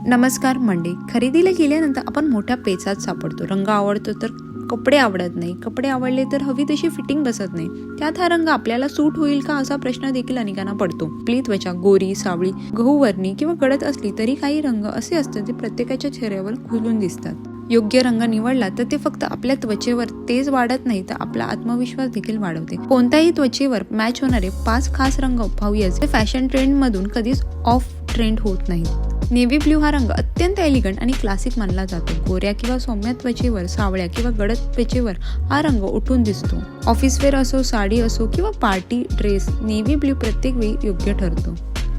नमस्कार मंडळी. खरेदीला गेल्यानंतर आपण मोठ्या पेचात सापडतो. रंग आवडतो तर कपडे आवडत नाही, कपडे आवडले तर हवी तशी फिटिंग बसत नाही. त्यात हा रंग आपल्याला सूट होईल का असा प्रश्न देखील अनेकांना पडतो. आपली त्वचा गोरी, सावळी, गहूवर्णी किंवा गडद असली तरी काही रंग असे असतात जे प्रत्येकाच्या चेहऱ्यावर खुलून दिसतात. योग्य रंग निवडला तर ते फक्त आपल्या त्वचेवर तेज वाढत नाही तर आपला आत्मविश्वास देखील वाढवते. कोणत्याही त्वचेवर मॅच होणारे 5 खास रंग पाहूया जे फॅशन ट्रेंड मधून कधीच ऑफ ट्रेंड होत नाही. नेव्ही ब्ल्यू हा रंग अत्यंत एलिगंट आणि क्लासिक मानला जातो. गोऱ्या किंवा सौम्य त्वचेवर, सावळ्या किंवा गडद त्वचेवर हा रंग उठून दिसतो. ऑफिसवेअर असो, साडी असो किंवा पार्टी ड्रेस, नेव्ही ब्ल्यू प्रत्येक वेळी योग्य ठरतो.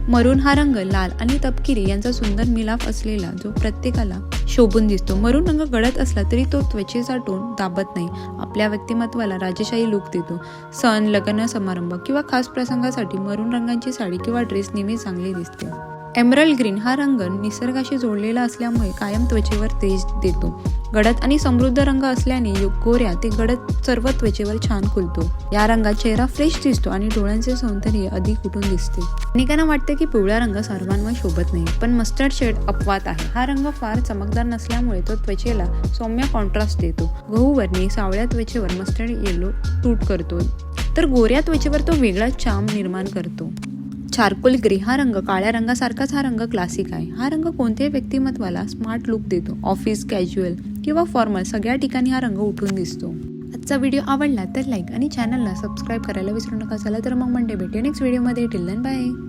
मरून हा रंग लाल आणि तपकिरी यांचा सुंदर मिलाफ असलेला जो प्रत्येकाला शोभून दिसतो. मरून रंग गडद असला तरी तो त्वचेचा टोन दाबत नाही, आपल्या व्यक्तिमत्वाला राजशाही लुक देतो. सण, लग्न समारंभ किंवा खास प्रसंगासाठी मरून रंगाची साडी किंवा ड्रेस नेहमी चांगली दिसते. एमरल्ड ग्रीन हा रंग निसर्गाशी जोडलेला असल्यामुळे कायम त्वचेवर तेज देतो. गडद आणि समृद्ध रंग असल्याने गोऱ्या ते गडद सर्व त्वचेवर छान खुलतो. या रंगात चेहरा फ्रेश दिसतो आणि डोळ्यांचे सौंदर्य अधिक उठून दिसते. अनेकांना वाटते की पिवळा रंग सर्वांवर शोभत नाही, पण मस्टर्ड शेड अपवाद आहे. हा रंग फार चमकदार नसल्यामुळे तो त्वचेला सौम्य कॉन्ट्रास्ट देतो. गहूवर्णी, सावळ्या त्वचेवर मस्टर्ड येलो सूट करतो, तर गोऱ्या त्वचेवर तो वेगळा चार्म निर्माण करतो. चारकोल ग्रे हा रंग काळ्या रंगासारखाच हा रंग क्लासिक आहे. हा रंग कोणत्याही व्यक्तिमत्वाला स्मार्ट लुक देतो. ऑफिस, कॅज्युअल किंवा फॉर्मल सगळ्या ठिकाणी हा रंग उठून दिसतो. आजचा व्हिडिओ आवडला तर लाईक आणि चॅनलला सबस्क्राईब करायला विसरू नका. चला तर मग मंडे भेटूया नेक्स्ट व्हिडिओमध्ये. Till then bye.